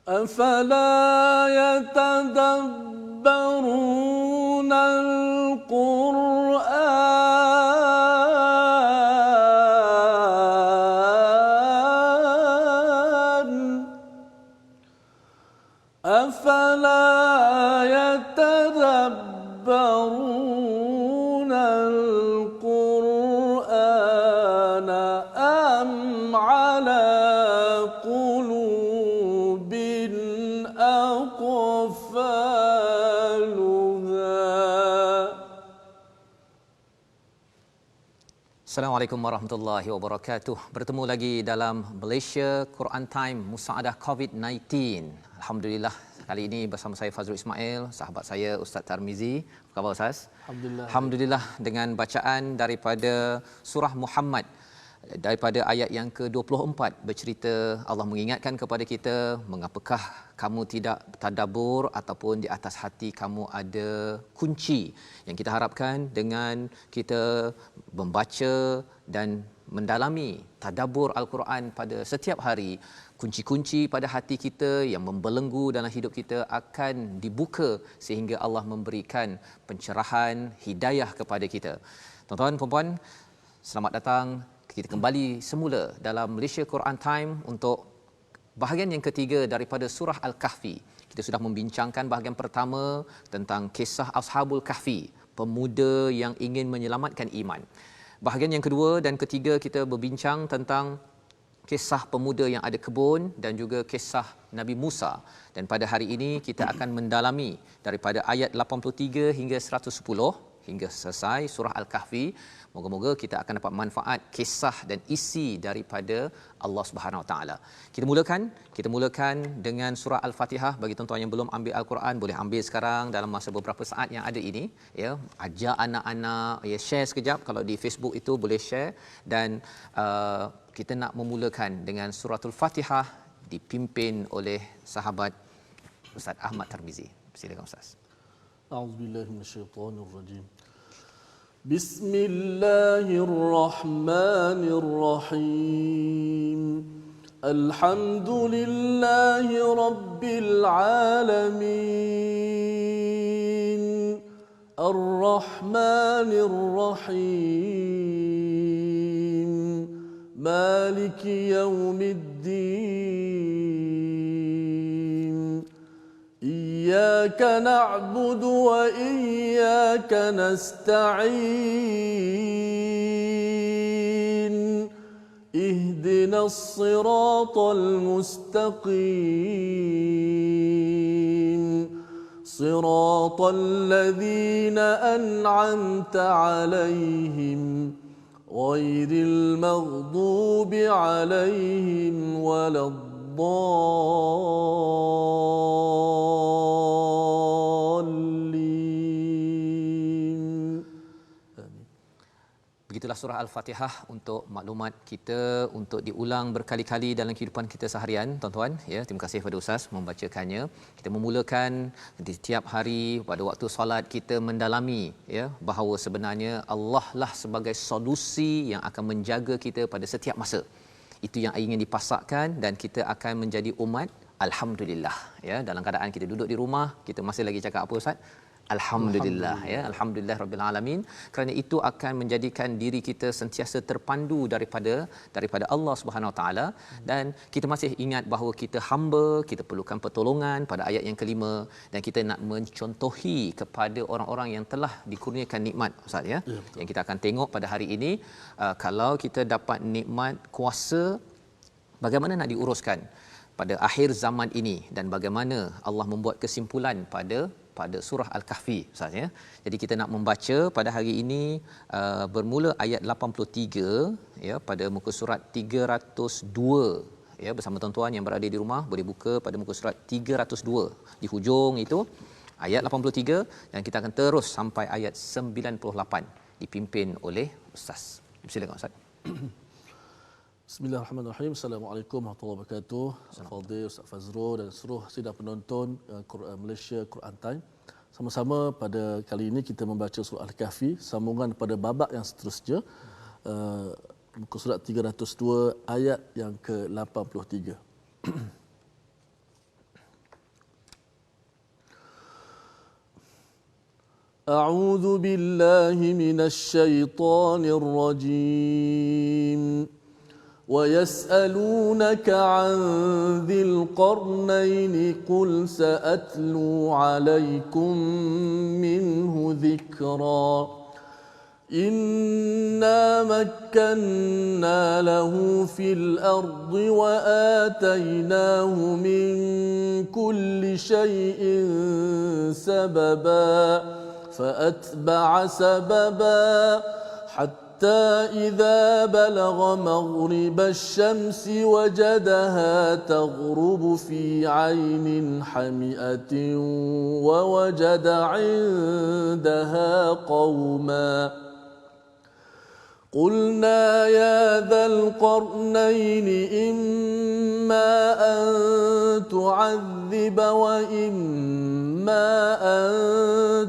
أفلا يتدبرون القرآن أفلا يتدبرون القرآن أم على قلوب أقفالها. Assalamualaikum warahmatullahi wabarakatuh. Bertemu lagi dalam Malaysia Quran Time Musaadah COVID-19. Alhamdulillah, kali ini bersama saya Fazrul Ismail, sahabat saya Ustaz Tarmizi. Apa khabar Ustaz? Alhamdulillah. Alhamdulillah, dengan bacaan daripada surah Muhammad daripada ayat yang ke-24 bercerita, Allah mengingatkan kepada kita, mengapakah kamu tidak tadabbur ataupun di atas hati kamu ada kunci. Yang kita harapkan dengan kita membaca dan mendalami tadabbur Al-Quran pada setiap hari, kunci-kunci pada hati kita yang membelenggu dalam hidup kita akan dibuka sehingga Allah memberikan pencerahan, hidayah kepada kita. Tuan-tuan, puan-puan, selamat datang. Kita kembali semula dalam Malaysia Quran Time untuk bahagian yang ketiga daripada surah Al-Kahfi. Kita sudah membincangkan bahagian pertama tentang kisah Ashabul Kahfi, pemuda yang ingin menyelamatkan iman. Bahagian yang kedua dan ketiga kita berbincang tentang kisah pemuda yang ada kebun dan juga kisah Nabi Musa. Dan pada hari ini kita akan mendalami daripada ayat 83 hingga 110 hingga selesai surah Al-Kahfi. Moga-moga kita akan dapat manfaat kisah dan isi daripada Allah Subhanahu Wa Taala. Kita mulakan dengan surah Al-Fatihah. Bagi tuan-tuan yang belum ambil Al-Quran, boleh ambil sekarang dalam masa beberapa saat yang ada ini, ya. Ajak anak-anak, ya, share sekejap. Kalau di Facebook itu boleh share. Dan kita nak memulakan dengan suratul Fatihah dipimpin oleh sahabat Ustaz Ahmad Tarmizi. Silakan Ustaz. A'udzubillahi minasyaitonirrajim. بسم الله الرحمن الرحيم الحمد لله رب العالمين الرحمن الرحيم مالك يوم الدين إياك نعبد وإياك نستعين اهدنا الصراط المستقيم صراط الذين أنعمت عليهم غير المغضوب عليهم ولا Begitulah surah Al-Fatihah untuk maklumat kita, untuk diulang berkali-kali dalam kehidupan kita seharian, tuan-tuan, ya. Terima kasih kepada Ustaz membacakannya. Kita memulakan di setiap hari pada waktu solat kita mendalami, ya, bahawa sebenarnya Allah lah sebagai solusi yang akan menjaga kita pada setiap masa. Itu yang ingin dipasakkan dan kita akan menjadi umat alhamdulillah, ya. Dalam keadaan kita duduk di rumah, kita masih lagi cakap apa Ustaz? Alhamdulillah, ya. Alhamdulillah rabbil alamin. Kerana itu akan menjadikan diri kita sentiasa terpandu daripada Allah Subhanahu Wa Taala, dan kita masih ingat bahawa kita hamba, kita perlukan pertolongan pada ayat yang kelima, dan kita nak mencontohi kepada orang-orang yang telah dikurniakan nikmat, Ustaz, ya. Yang kita akan tengok pada hari ini, kalau kita dapat nikmat kuasa, bagaimana nak diuruskan pada akhir zaman ini, dan bagaimana Allah membuat kesimpulan pada surah Al-Kahfi, Ustaz, ya. Jadi kita nak membaca pada hari ini bermula ayat 83, ya, pada muka surat 302, ya. Bersama tuan-tuan yang berada di rumah boleh buka pada muka surat 302 di hujung itu ayat 83, dan kita akan terus sampai ayat 98 dipimpin oleh Ustaz. Silakan Ustaz. Bismillahirrahmanirrahim. Assalamualaikum warahmatullahi wabarakatuh. Fadil, Ustaz Fazrul dan seluruh sidang penonton Malaysia Quran Time. Sama-sama pada kali ini kita membaca surah Al-Kahfi, sambungan pada babak yang seterusnya, muka surat 302 ayat yang ke-83. أعوذ بالله من الشيطان الرجيم ويسألونك عن ذي القرنين قل سأتلو عليكم منه ذكرا إنا مكنا له في الأرض وآتيناه من كل شيء سببا فأتبع سببا حتى إذا بلغ مغرب الشمس وجدها تغرب في عين حمئة ووجد عندها قوما قلنا يا ذا القرنين إما أن تعذب وإما أن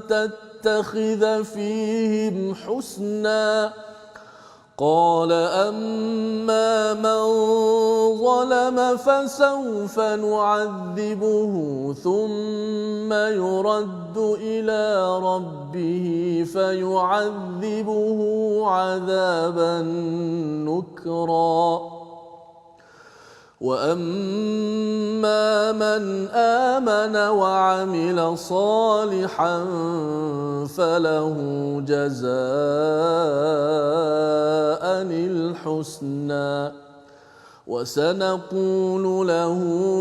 تتخذ فيهم حسنا قال أما من ظلم فسوف نعذبه ثم يرد إلى ربه فيعذبه عذابا نكرا وأما من آمن وعمل صالحا فله جزاء الحسنى وسنقول له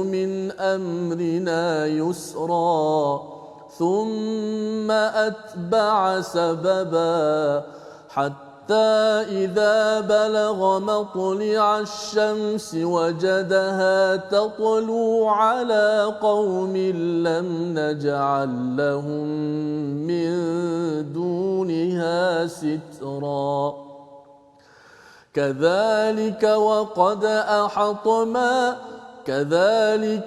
من أمرنا يسرا ثم أتبع سببا حتى إذا بلغ مطلع الشمس وجدها تطلع على قوم لم نجعل لهم من دونها سترا كذلك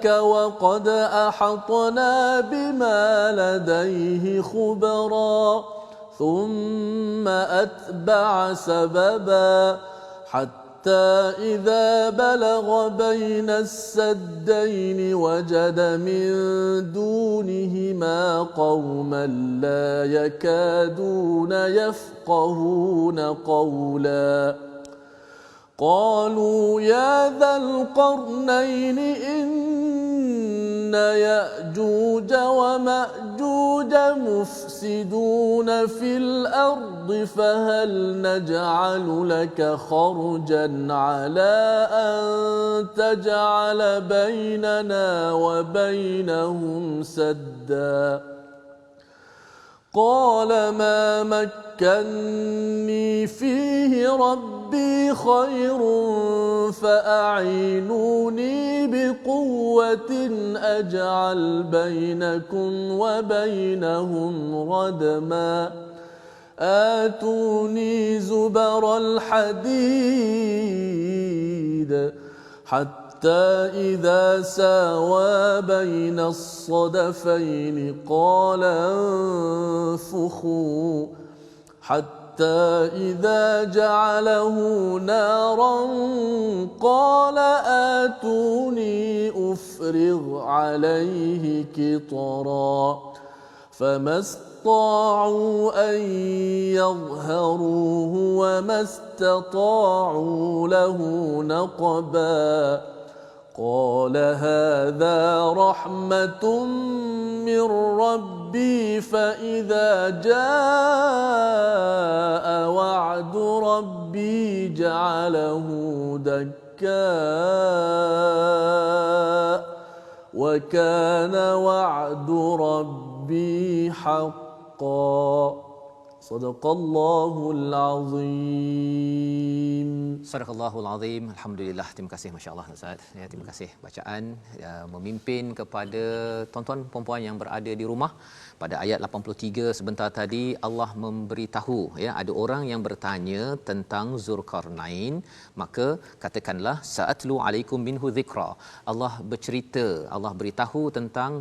وقد أحطنا بما لديه خبرا ثم أتبع سببا حتى إذا بلغ بين السدين وجد من دونهما قوما لا يكادون يفقهون قولا قالوا يا ذا القرنين إن يأجوج ومأجوج مفسدون في الأرض فهل نجعل لك خرجا على أن تجعل بيننا وبينهم سدا قال ما مكني فيه ربي خير فأعينوني بقوة أجعل بينكم وبينهم ردما آتوني زبر الحديد حتى إذا ساوى بين الصدفين قال انفخوا حتى إذا جعله نارا قال آتوني أفرغ عليه قطرا فما استطاعوا أن يظهروه وما استطاعوا له نقبا قال هذا رحمة من ربي فإذا جاء وعد ربي جعله دكاء وكان وعد ربي حقا صدق الله العظيم. Sadaqallahul Azim. Alhamdulillah. Terima kasih, masya-Allah Ustaz. Ya, terima kasih bacaan memimpin kepada tuan-tuan puan-puan yang berada di rumah. Pada ayat 83 sebentar tadi Allah memberitahu ya, ada orang yang bertanya tentang Zulkarnain, maka katakanlah sa'atlu alaikum minhu dzikra. Allah bercerita, Allah beritahu tentang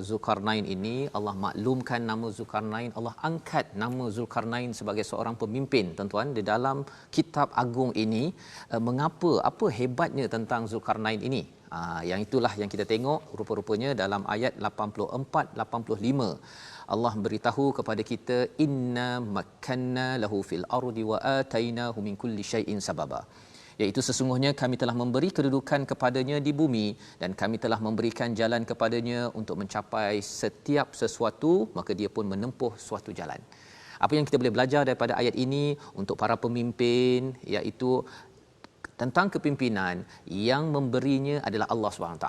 Zulkarnain ini, Allah maklumkan nama Zulkarnain, Allah angkat nama Zulkarnain Zulkarnain sebagai seorang pemimpin, tuan-tuan, di dalam kitab agung ini, mengapa, apa hebatnya tentang Zulkarnain ini? Yang itulah yang kita tengok rupa-rupanya dalam ayat 84-85. Allah beritahu kepada kita, inna makkanna lahu fil ardi wa atainahu min kulli syai'in sababa, iaitu sesungguhnya kami telah memberi kedudukan kepadanya di bumi dan kami telah memberikan jalan kepadanya untuk mencapai setiap sesuatu, maka dia pun menempuh suatu jalan. Apa yang kita boleh belajar daripada ayat ini untuk para pemimpin, iaitu tentang kepimpinan yang memberinya adalah Allah SWT.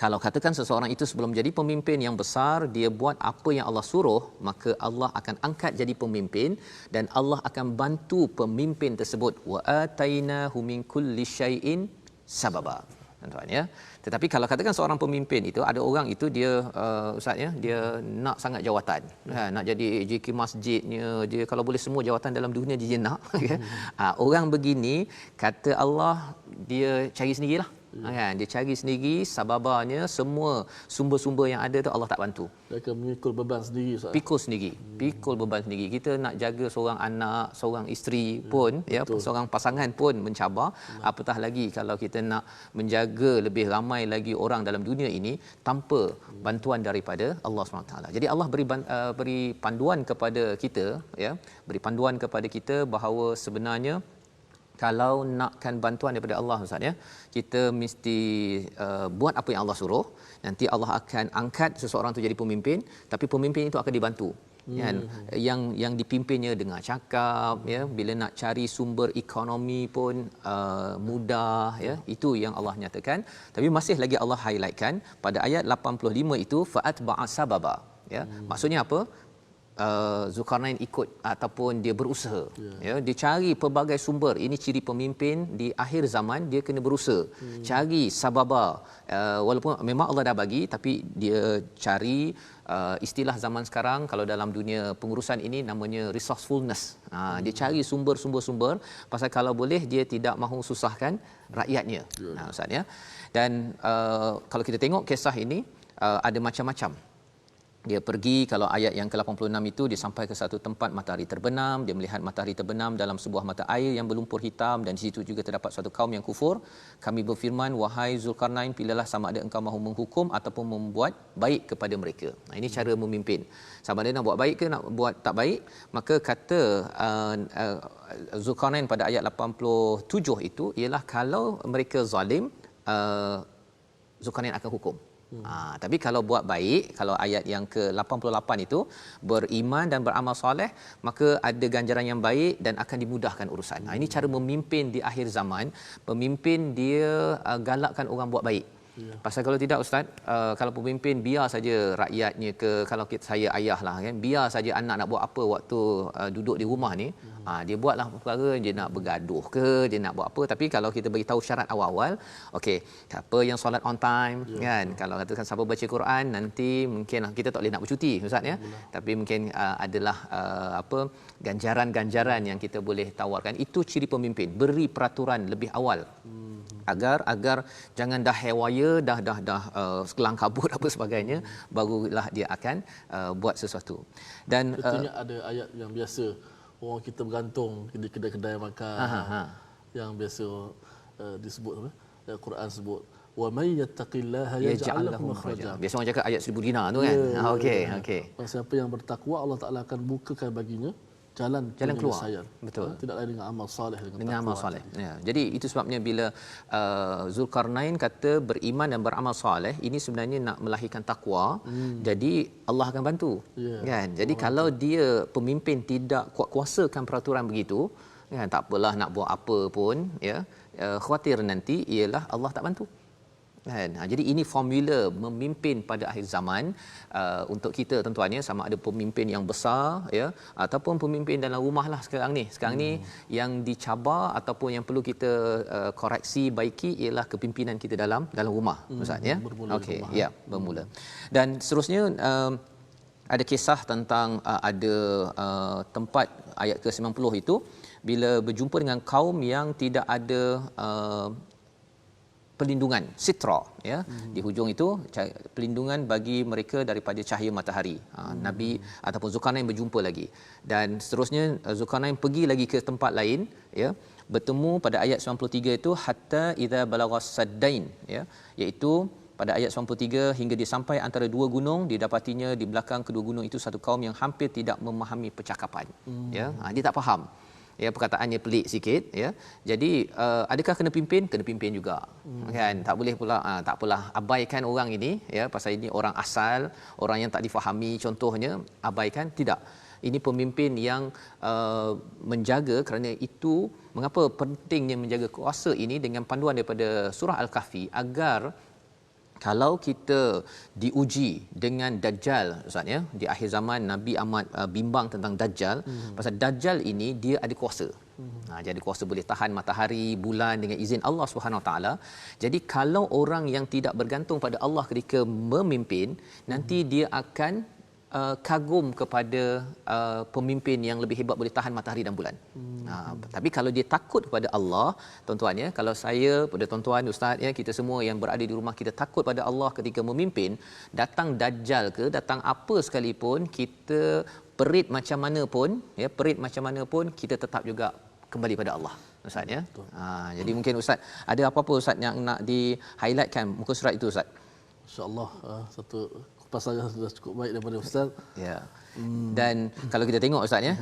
Kalau katakan seseorang itu sebelum jadi pemimpin yang besar, dia buat apa yang Allah suruh, maka Allah akan angkat jadi pemimpin dan Allah akan bantu pemimpin tersebut. Wa atainahu min kulli syai'in sababa. Tuan-tuan ya. Tetapi kalau katakan seorang pemimpin itu, ada orang itu dia ustaz ya, dia nak sangat jawatan. Nak jadi JK masjidnya, dia kalau boleh semua jawatan dalam dunia dia nak. Orang begini kata Allah, dia cari sendirilah. Kan, dia cari sendiri, sababanya semua sumber-sumber yang ada tu Allah tak bantu. Dia akan memikul beban sendiri, Ustaz. Pikul beban sendiri. Kita nak jaga seorang anak, seorang isteri pun ya, seorang pasangan pun mencabar, apatah lagi kalau kita nak menjaga lebih ramai lagi orang dalam dunia ini tanpa bantuan daripada Allah SWT. Jadi Allah beri panduan kepada kita ya, beri panduan kepada kita bahawa sebenarnya kalau nakkan bantuan daripada Allah, Ustaz ya, kita mesti buat apa yang Allah suruh. Nanti Allah akan angkat seseorang tu jadi pemimpin, tapi pemimpin itu akan dibantu. Kan, yang dipimpinnya dengar cakap ya, bila nak cari sumber ekonomi pun mudah ya, itu yang Allah nyatakan. Tapi masih lagi Allah highlightkan pada ayat 85 itu fa'atba'a sababa ya. Maksudnya apa? Zulkarnain ikut ataupun dia berusaha ya, dia cari pelbagai sumber. Ini ciri pemimpin di akhir zaman, dia kena berusaha cari sababa, walaupun memang Allah dah bagi, tapi dia cari istilah zaman sekarang kalau dalam dunia pengurusan ini namanya resourcefulness. Dia cari sumber-sumber pasal kalau boleh dia tidak mahu susahkan rakyatnya. Ustaz ya. Dan kalau kita tengok kisah ini ada macam-macam. Dia pergi, kalau ayat yang ke-86 itu, dia sampai ke satu tempat matahari terbenam, dia melihat matahari terbenam dalam sebuah mata air yang berlumpur hitam, dan di situ juga terdapat suatu kaum yang kufur. Kami berfirman, wahai Zulkarnain, pilihlah sama ada engkau mahu menghukum ataupun membuat baik kepada mereka. Ini cara memimpin. Sama ada nak buat baik ke nak buat tak baik, maka kata Zulkarnain pada ayat 87 itu ialah kalau mereka zalim, Zulkarnain akan hukum. Tapi kalau buat baik, kalau ayat yang ke-88 itu, beriman dan beramal soleh, maka ada ganjaran yang baik dan akan dimudahkan urusan. Ini cara memimpin di akhir zaman. Pemimpin dia galakkan orang buat baik. Pasal kalau tidak Ustaz, kalau pemimpin biar saja rakyatnya kalau saya ayah lah kan, biar saja anak nak buat apa waktu duduk di rumah ni, dia buatlah perkara, dia nak bergaduh ke, dia nak buat apa. Tapi kalau kita bagi tahu syarat awal-awal, okey, siapa yang solat on time kan, kalau katakan siapa baca Quran, nanti mungkin kita tak boleh nak bercuti Ustaz ya, tapi mungkin adalah ganjaran-ganjaran yang kita boleh tawarkan. Itu ciri pemimpin, beri peraturan lebih awal. Agar jangan dah hewaya, dah kelang kabut apa sebagainya, barulah dia akan buat sesuatu. Dan contohnya ada ayat yang biasa orang kita bergantung di kedai-kedai makan, yang biasa disebut apa? Quran sebut wa may yattaqillaha yaj'al lahu makhraja. Biasa orang cakap ayat 1000 dinar tu kan. Okey. Siapa yang bertakwa, Allah Taala akan bukakan baginya jalan keluar. Betul. Tidak lain dengan amal soleh, dengan amal soleh. Ya. Jadi itu sebabnya bila Zulkarnain kata beriman dan beramal soleh, ini sebenarnya nak melahirkan takwa. Jadi Allah akan bantu. Kan? Jadi kalau dia pemimpin tidak kuat kuasakan peraturan begitu, kan, tak apalah nak buat apa pun ya, khawatir nanti ialah Allah tak bantu. Kan? Jadi ini formula memimpin pada akhir zaman untuk kita tuan-tuan ya, sama ada pemimpin yang besar ya ataupun pemimpin dalam rumah lah sekarang ni yang dicabar ataupun yang perlu kita koreksi, baiki ialah kepimpinan kita dalam rumah Ustaz ya. Okey ya, bermula. Dan seterusnya ada kisah tentang ada tempat ayat ke-90 itu, bila berjumpa dengan kaum yang tidak ada perlindungan sitra ya. Di hujung itu perlindungan bagi mereka daripada cahaya matahari. Nabi ataupun Zulkarnain berjumpa lagi, dan seterusnya Zulkarnain pergi lagi ke tempat lain ya, bertemu pada ayat 93 itu hatta idza balagha saddain ya, iaitu pada ayat 93 hingga dia sampai antara dua gunung, didapatinya di belakang kedua gunung itu satu kaum yang hampir tidak memahami percakapan. Ya, dia tak faham. Ya, perkataannya pelik sikit ya. Jadi adakah kena pimpin juga. Kan tak boleh pula tak apalah abaikan orang ini ya, pasal ini orang asal, orang yang tak difahami contohnya, abaikan, tidak. Ini pemimpin yang menjaga, kerana itu mengapa pentingnya menjaga kuasa ini dengan panduan daripada surah Al-Kahfi, agar kalau kita diuji dengan Dajjal, Ustaz ya, di akhir zaman Nabi amat bimbang tentang Dajjal, pasal Dajjal ini dia ada kuasa. Dia ada kuasa boleh tahan matahari, bulan dengan izin Allah Subhanahu Wa Taala. Jadi kalau orang yang tidak bergantung pada Allah ketika memimpin, nanti dia akan kagum kepada pemimpin yang lebih hebat boleh tahan matahari dan bulan. Tapi kalau dia takut kepada Allah, tuan-tuan ya, kalau saya, pada tuan-tuan, ustaz ya, kita semua yang berada di rumah kita takut pada Allah ketika memimpin, datang Dajjal ke, datang apa sekalipun, kita perit macam mana pun ya, kita tetap juga kembali pada Allah, ustaz ya. Jadi mungkin ustaz ada apa-apa ustaz yang nak di-highlightkan muka surat itu ustaz? Insya-Allah satu pasangan sudah cukup baik daripada ustaz. Ya. Dan kalau kita tengok ustaz ya,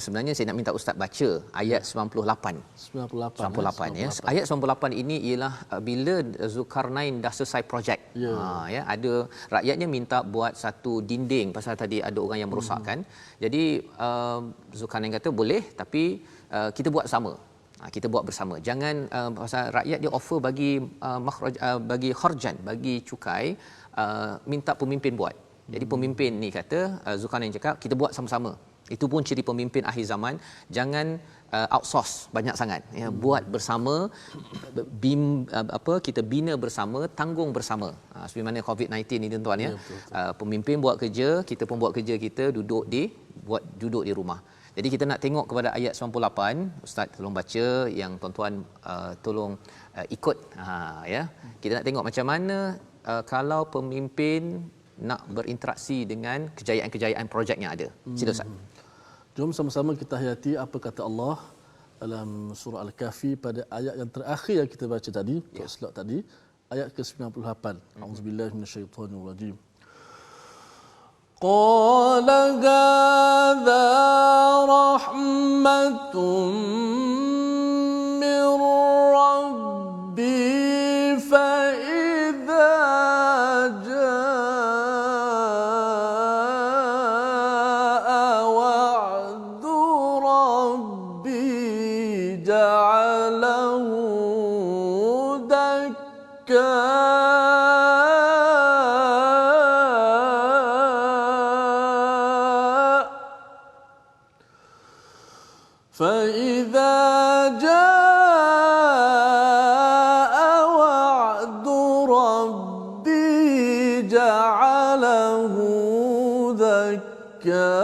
sebenarnya saya nak minta ustaz baca ayat 98 ya. Ayat 98 ini ialah bila Zulkarnain dah selesai projek. Ya, ada rakyatnya minta buat satu dinding pasal tadi ada orang yang merosakkan. Jadi Zulkarnain kata boleh, tapi kita buat sama. Kita buat bersama. Jangan pasal rakyat dia offer bagi bagi kharjan, bagi cukai, minta pemimpin buat. Jadi pemimpin ni kata, Zulkarnain cakap kita buat sama-sama. Itu pun ciri pemimpin akhir zaman, jangan outsource banyak sangat ya, buat bersama, kita bina bersama, tanggung bersama. Seperti mana COVID-19 ni tuan-tuan ya. Pemimpin buat kerja, kita pun buat kerja kita, duduk di rumah. Jadi kita nak tengok kepada ayat 98, ustaz tolong baca, yang tuan-tuan tolong ikut ya. Kita nak tengok macam mana kalau pemimpin nak berinteraksi dengan kejayaan-kejayaan projek yang ada. Sila ustaz. Jom sama-sama kita hayati apa kata Allah dalam surah Al-Kahfi pada ayat yang terakhir yang kita baca tadi, slot tadi, ayat ke-98. Auzubillahi minasyaitonirrajim. قال هذا رحمة من ربي فإذا جاء وعد ربي جعله دكا فإذا جاء وعد ربي جعله دكا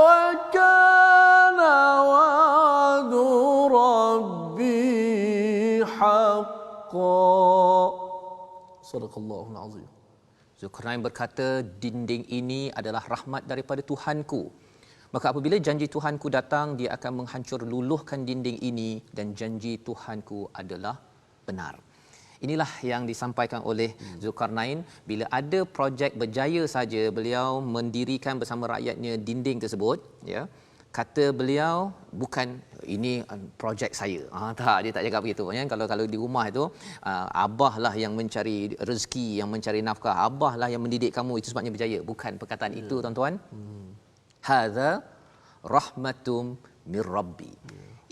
وكان وعد ربي حقا صدق الله العظيم. Zulkarnain berkata, dinding ini adalah rahmat daripada Tuhanku. Maka apabila janji Tuhanku datang, dia akan menghancur luluhkan dinding ini, dan janji Tuhanku adalah benar. Inilah yang disampaikan oleh Zulkarnain. Bila ada projek berjaya saja, beliau mendirikan bersama rakyatnya dinding tersebut, ya. Kata beliau, bukan ini projek saya. Tak, dia tak cakap begitu. Ya? Kalau di rumah itu, abah lah yang mencari rezeki, yang mencari nafkah, abah lah yang mendidik kamu, itu sebabnya berjaya. Bukan perkataan itu, tuan-tuan. Hadza rahmatum mir rabbi.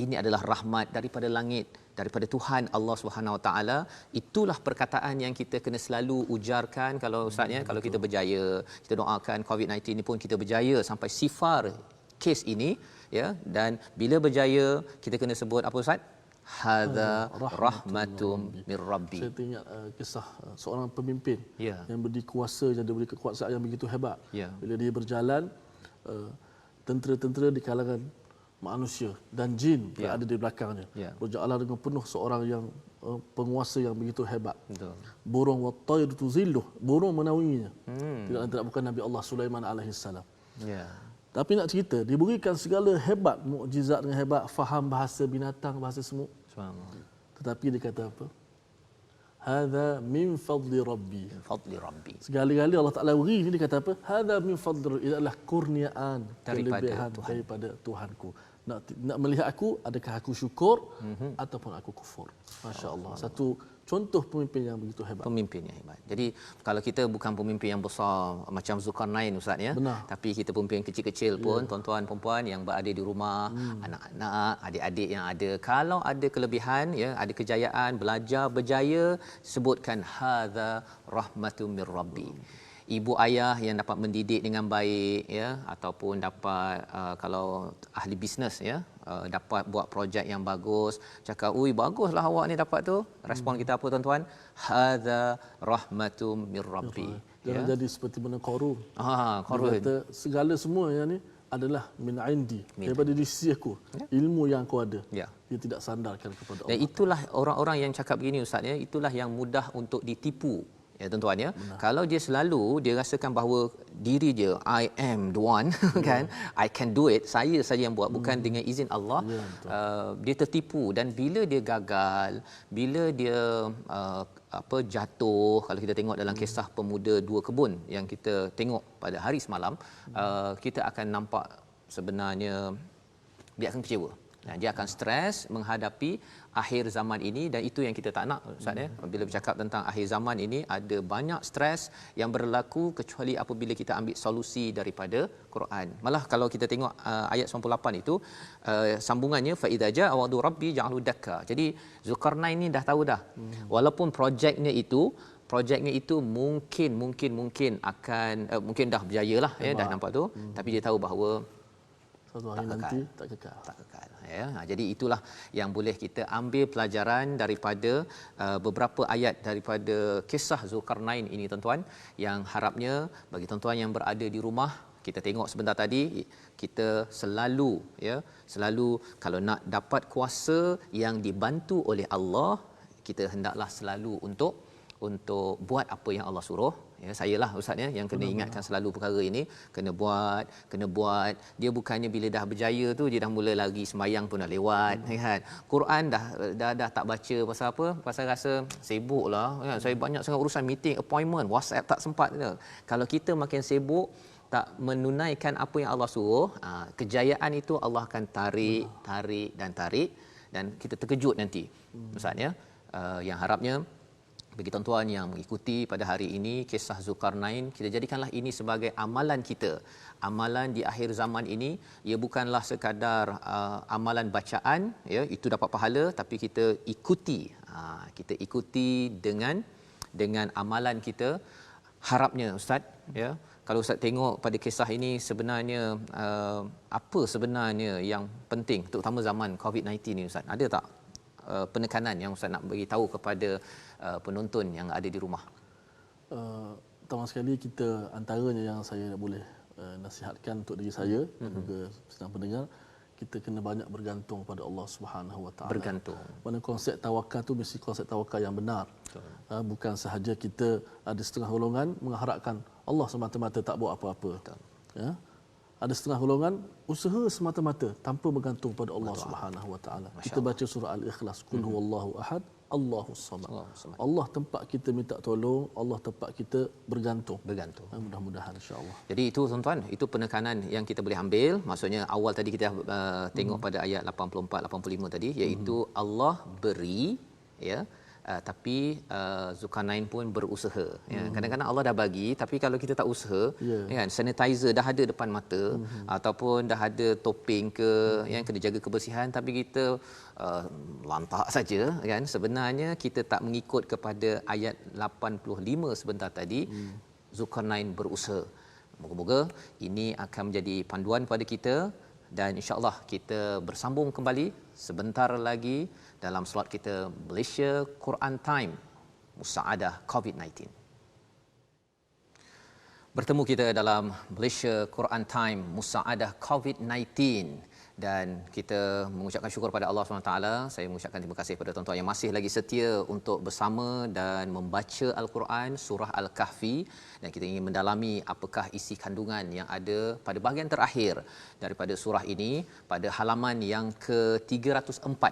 Ini adalah rahmat daripada langit, daripada Tuhan Allah Subhanahu Wa Taala. Itulah perkataan yang kita kena selalu ujarkan kalau ustaznya, kalau kita berjaya, kita doakan COVID-19 ini pun kita berjaya sampai sifar kes ini ya, dan bila berjaya kita kena sebut apa ustaz? Hadza rahmatum mir rabbi. Saya teringat kisah seorang pemimpin yang berdiri kuasa, yang diberi kekuasaan yang begitu hebat. Bila dia berjalan, tentera-tentera di kalangan manusia dan jin berada di belakangnya. Berjalan dengan penuh seorang yang penguasa yang begitu hebat. Betul. Burung wat-tayr tuzilluh, burung menaunginya. Tidak bukan Nabi Allah Sulaiman alaihi salam. Ya. Tapi nak cerita, diberikan segala hebat, mukjizat dengan hebat, faham bahasa binatang, bahasa semut. Subhanallah. Tetapi dia kata apa? Hadza min fadli rabbi. Fadli Rabbi. Sekali-kali Allah Taala beri ni dia kata apa? Hadza min fadli rabbi, adalah kurniaan, kelebihan daripada Tuhanku. Nak melihat aku, adakah aku syukur ataupun aku kufur. Masya-Allah. Satu contoh pemimpin yang begitu hebat. Pemimpin yang hebat. Jadi kalau kita bukan pemimpin yang besar macam Zulkarnain Ustaz ya, tapi kita pemimpin kecil-kecil pun, tuan-tuan perempuan yang berada di rumah, anak-anak, adik-adik yang ada, kalau ada kelebihan ya, ada kejayaan, belajar berjaya, sebutkan hadza rahmatum mir rabbi. Ibu ayah yang dapat mendidik dengan baik ya, ataupun dapat kalau ahli bisnes ya, dapat buat projek yang bagus, cakap ui baguslah awak ni dapat tu, respon kita apa tuan-tuan? Hadza rahmatum mir rabbi. Jangan jadi seperti mana Qarun. Qarun kata segala semua yang ni adalah min indi, daripada di sisi aku. Ilmu yang aku ada. Dia tidak sandarkan kepada Allah. Dan itulah orang-orang yang cakap begini Ustaz ya, itulah yang mudah untuk ditipu. Ya tuan-tuan ya. Kalau dia selalu dia rasakan bahawa diri dia I am the one kan, I can do it, saya saja yang buat, bukan dengan izin Allah, dia tertipu. Dan bila dia gagal, bila dia jatuh, kalau kita tengok dalam kisah pemuda dua kebun yang kita tengok pada hari semalam, kita akan nampak sebenarnya dia akan kecewa. Dia akan stres menghadapi akhir zaman ini, dan itu yang kita tak nak Ustaz ya. Bila bercakap tentang akhir zaman ini, ada banyak stres yang berlaku kecuali apabila kita ambil solusi daripada Quran. Malah kalau kita tengok ayat 98 itu, sambungannya fa idza jaa wa'du rabbi ja'alu dakka. Jadi Zulkarnain ni dah tahu dah. Walaupun projeknya itu mungkin akan mungkin dah berjaya lah ya, dah nampak tu, tapi dia tahu bahawa satu hari nanti tak kekal. Ya, jadi itulah yang boleh kita ambil pelajaran daripada beberapa ayat daripada kisah Zulkarnain ini tuan-tuan, yang harapnya bagi tuan-tuan yang berada di rumah, kita tengok sebentar tadi, kita selalu kalau nak dapat kuasa yang dibantu oleh Allah, kita hendaklah selalu untuk buat apa yang Allah suruh. Ya, sayalah Ustaz ya yang kena ingatkan selalu perkara ini, kena buat. Dia bukannya bila dah berjaya tu dia dah mula lari sembahyang pun dah lewat kan. Quran dah tak baca pasal apa? Pasal rasa sibuklah kan. Saya banyak sangat urusan, meeting, appointment, WhatsApp tak sempat ke. Kalau kita makin sibuk, tak menunaikan apa yang Allah suruh, kejayaan itu Allah akan tarik dan kita terkejut nanti. Ustaz ya. Yang harapnya bagi tuan-tuan yang mengikuti pada hari ini kisah Zulkarnain, kita jadikanlah ini sebagai amalan kita. Amalan di akhir zaman ini, ia bukanlah sekadar amalan bacaan ya, itu dapat pahala, tapi kita ikuti dengan amalan kita. Harapnya Ustaz ya, kalau Ustaz tengok pada kisah ini, sebenarnya apa sebenarnya yang penting terutama zaman COVID-19 ni Ustaz? Ada tak penekanan yang Ustaz nak bagi tahu kepada penonton yang ada di rumah? Pertama sekali, kita antaranya yang saya boleh nasihatkan untuk diri saya dan juga sedang pendengar, kita kena banyak bergantung pada Allah Subhanahu Wa Taala. Bergantung. Mana konsep tawakal tu mesti konsep tawakal yang benar. Bukan sahaja kita ada setengah golongan mengharapkan Allah semata-mata tak buat apa-apa. Ya. Ada setengah golongan usaha semata-mata tanpa bergantung pada Allah Subhanahu Wa Taala. Kita baca surah Al-Ikhlas, qul huwallahu ahad, Allahus samad. Allah tempat kita minta tolong, Allah tempat kita bergantung. Mudah-mudahan insya-Allah. Jadi itu tuan-tuan, itu penekanan yang kita boleh ambil. Maksudnya awal tadi kita tengok pada ayat 84 85 tadi, iaitu Allah beri ya, tapi Zulkarnain pun berusaha ya. Kadang-kadang Allah dah bagi, tapi kalau kita tak usaha kan, sanitizer dah ada depan mata, ataupun dah ada topping ke yang kena jaga kebersihan, tapi kita lantak saja kan. Sebenarnya kita tak mengikut kepada ayat 85 sebentar tadi. Zulkarnain berusaha. Moga-moga ini akan menjadi panduan pada kita, dan insya-Allah kita bersambung kembali sebentar lagi dalam slot kita Malaysia Quran Time Musaadah COVID-19. Bertemu kita dalam Malaysia Quran Time Musaadah COVID-19, dan kita mengucapkan syukur pada Allah SWT. Saya mengucapkan terima kasih kepada tuan-tuan yang masih lagi setia untuk bersama dan membaca Al-Quran surah Al-Kahfi, dan kita ingin mendalami apakah isi kandungan yang ada pada bahagian terakhir daripada surah ini pada halaman yang ke-304.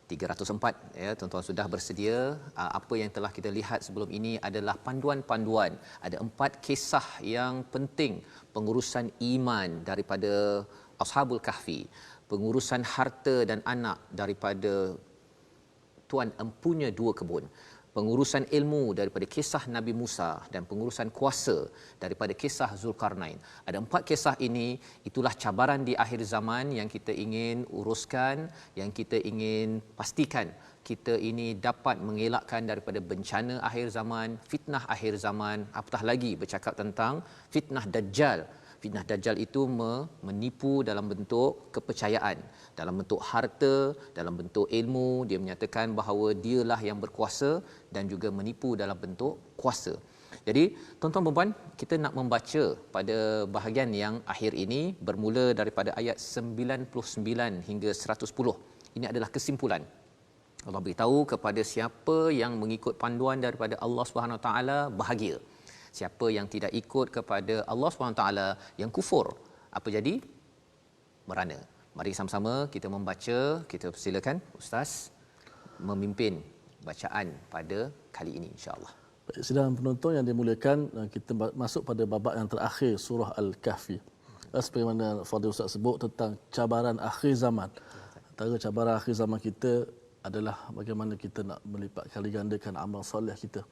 304 ya, tuan-tuan sudah bersedia. Apa yang telah kita lihat sebelum ini adalah panduan-panduan. Ada 4 kisah yang penting pengurusan iman daripada Ashabul Kahfi, pengurusan harta dan anak daripada tuan empunya 2 kebun, pengurusan ilmu daripada kisah Nabi Musa, dan pengurusan kuasa daripada kisah Zulkarnain. Ada 4 kisah ini, itulah cabaran di akhir zaman yang kita ingin uruskan, yang kita ingin pastikan kita ini dapat mengelakkan daripada bencana akhir zaman, fitnah akhir zaman, apatah lagi bercakap tentang fitnah Dajjal. Fitnah Dajjal itu menipu dalam bentuk kepercayaan, dalam bentuk harta, dalam bentuk ilmu. Dia menyatakan bahawa dialah yang berkuasa, dan juga menipu dalam bentuk kuasa. Jadi tuan-tuan dan puan, kita nak membaca pada bahagian yang akhir ini bermula daripada ayat 99 hingga 110. Ini adalah kesimpulan. Allah beritahu kepada siapa yang mengikut panduan daripada Allah Subhanahu Wa Taala bahagia. Siapa yang tidak ikut kepada Allah SWT, yang kufur, apa jadi? Merana. Mari sama-sama kita membaca. Kita persilakan Ustaz memimpin bacaan pada kali ini, insya-Allah. Baik, sidang penonton yang dimuliakan, kita masuk pada babak yang terakhir surah Al-Kahfi. Seperti mana Fadil Ustaz sebut tentang cabaran akhir zaman. Antara cabaran akhir zaman kita adalah bagaimana kita nak melipat kali gandakan amal soleh kita.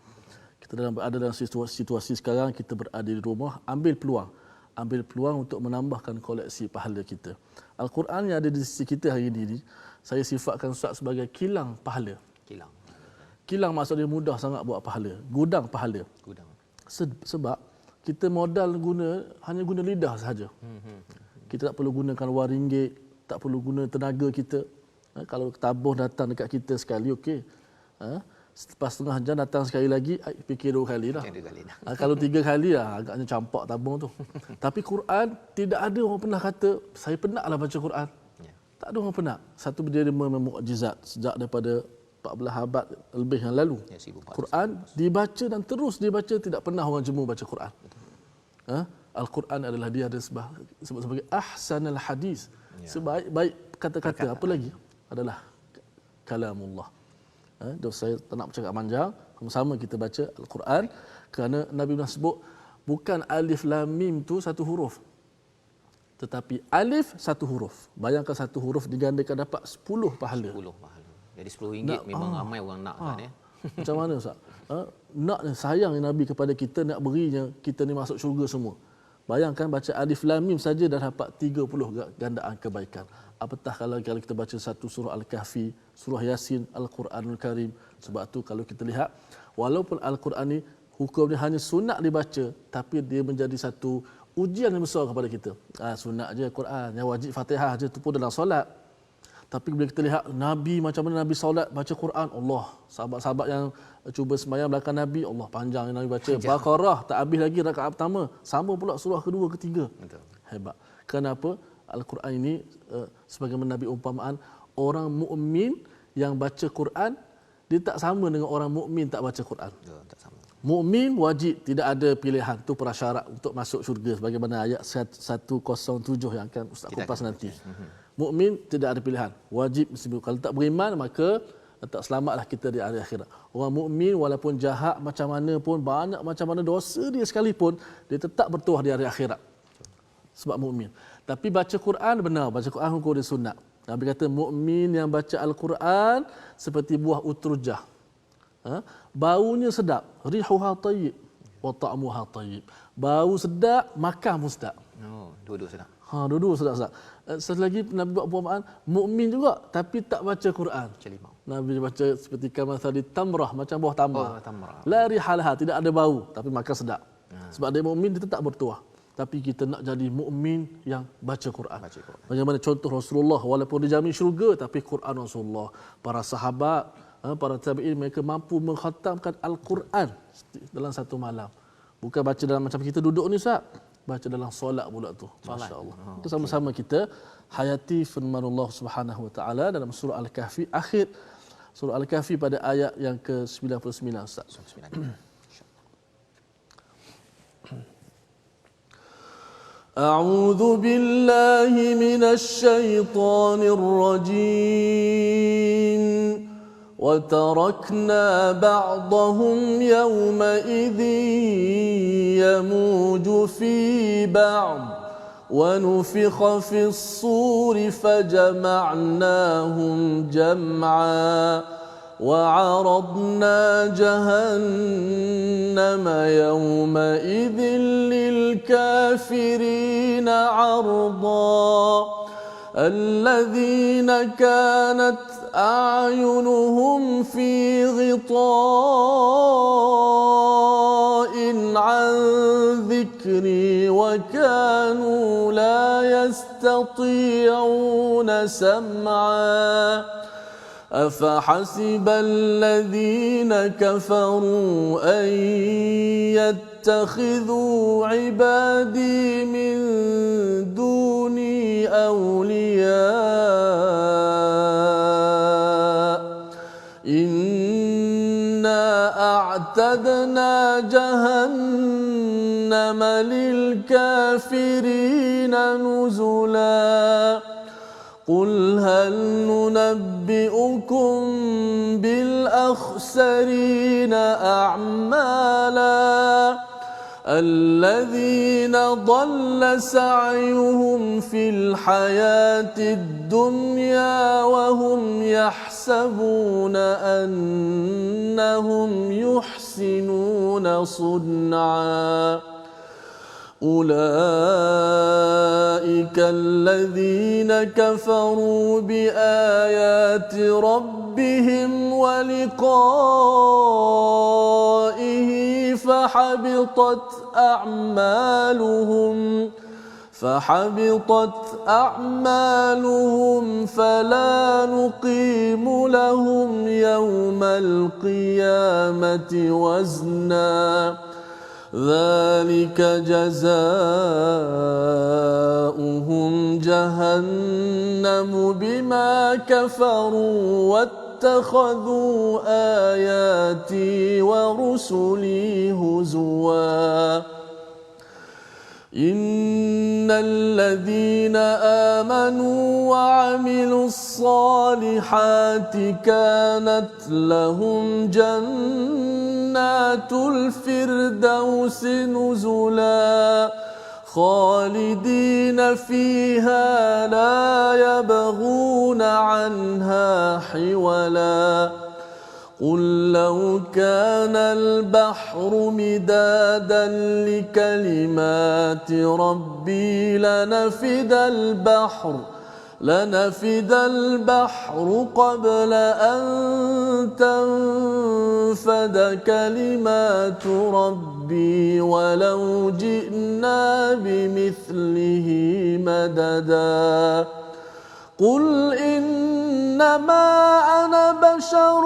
Kita berada dalam situasi sekarang, kita berada di rumah, ambil peluang untuk menambahkan koleksi pahala kita. Al-Quran yang ada di sisi kita hari ini, saya sifatkan Ustaz sebagai kilang pahala. Kilang maksudnya mudah sangat buat pahala, gudang pahala. Sebab kita modal hanya guna lidah sahaja. Kita tak perlu gunakan wang ringgit, tak perlu guna tenaga kita. Kalau tabung datang dekat kita sekali, okey. Lepas setengah jam datang sekali lagi, fikir 2 kali dah. Kalau 3 kali agaknya campak tabung tu. Tapi Quran, tidak ada orang pernah kata, saya penatlah baca Quran. Tak ada orang penat. Satu dia memang mukjizat sejak daripada 14 abad lebih yang lalu. Quran dibaca dan terus dibaca, tidak pernah orang jemu baca Quran. Al-Quran adalah dia ada sebut sebagai ahsanul hadis. Sebaik-baik kata-kata, apa lagi? Adalah kalamullah. Saya tak nak bercakap panjang, sama-sama kita baca Al-Quran, kerana Nabi Muhammad sebut bukan alif lam mim tu satu huruf, tetapi alif satu huruf. Bayangkan satu huruf digandakan dapat 10 pahala. 10 pahala. Jadi RM10 memang ramai orang nak kan ya. Macam mana Ustaz? Nak sayang Nabi kepada kita, nak berinya kita ni masuk syurga semua. Bayangkan baca alif lam mim saja dah dapat 30 gandaan kebaikan. Apatah kalau kita baca satu surah Al-Kahfi, surah Yasin, Al-Quranul Karim. Sebab tu kalau kita lihat, walaupun Al-Quran ni hukumnya hanya sunat dibaca, tapi dia menjadi satu ujian yang besar kepada kita. Sunat je Quran, yang wajib Fatihah je tu pun dalam solat. Tapi bila kita lihat Nabi, macam mana Nabi solat baca Quran, Allah, sahabat-sahabat yang cuba sembahyang belakang Nabi, Allah panjang yang Nabi baca. Baqarah tak habis lagi rakaat pertama, sama pula surah kedua, ketiga. Betul. Hebat. Kenapa? Al-Quran ini sebagaimana Nabi umpamaan, orang mukmin yang baca Quran dia tak sama dengan orang mukmin tak baca Quran. Tak sama. Mukmin wajib, tidak ada pilihan, itu prasyarat untuk masuk syurga sebagaimana ayat 107 yang akan Ustaz kupas nanti. Mukmin tidak ada pilihan, wajib. Kalau tak beriman maka tak selamatlah kita di hari akhirat. Orang mukmin walaupun jahat macam mana pun, banyak macam mana dosa dia sekalipun, dia tetap bertuah di hari akhirat. Sebab mukmin. Tapi baca Quran benar, baca Quran hukum dia sunat. Nabi kata mukmin yang baca Al-Quran seperti buah utrujah. Baunya sedap, rihuha tayyib wa ta'muha tayyib. Bau sedap, makan pun sedap. Dua-dua sedap. Dua-dua sedap. Satu lagi Nabi buat perumpamaan mukmin juga tapi tak baca Quran. Nabi baca seperti kama tadi tamrah, macam buah tamar. La rihalha, tidak ada bau tapi makan sedap. Sebab dia mukmin dia tetap bertuah. Tapi kita nak jadi mukmin yang baca Quran. Bagaimana contoh Rasulullah, walaupun dijamin syurga tapi Quran Rasulullah, para sahabat, para tabi'in, mereka mampu mengkhatamkan Al-Quran dalam satu malam. Bukan baca dalam macam kita duduk ni Ustaz, baca dalam solat pula tu. Masya-Allah. Itu sama-sama kita hayati firman Allah Subhanahu wa taala dalam surah Al-Kahfi, akhir surah Al-Kahfi pada ayat yang ke-99 Ustaz. أعوذ بالله من الشيطان الرجيم وتركنا بعضهم يومئذ يموج في بعض ونفخ في الصور فجمعناهم جمعا وعرضنا جهنم يومئذ للكافرين عرضا الذين كانت أعينهم في غطاء عن ذكري وكانوا لا يستطيعون سمعا أفحسب الذين كفروا أن يتخذوا عبادي من دوني أولياء إنا أعتدنا جهنم للكافرين نزلا قل هل ننبئكم بالأخسرين أعمالا الذين ضل سعيهم في الحياة الدنيا وهم يحسبون أنهم يحسنون صنعا أولئك الذين كفروا بآيات ربهم ولقائه فحبطت أعمالهم فلا نقيم لهم يوم القيامة وزنا ذلك جزاؤهم جهنم بما كفروا واتخذوا آياتي ورسلي هزوا إن الذين آمنوا وعملوا الصالحات كانت لهم جنات الفردوس نزلا خالدين فيها لا يبغون عنها حولا قل لو كان البحر مدادا لكلمات ربي لنفد البحر قبل أن تنفد كلمات ربي ولو جئنا بمثله مددا قل إنما أنا بشر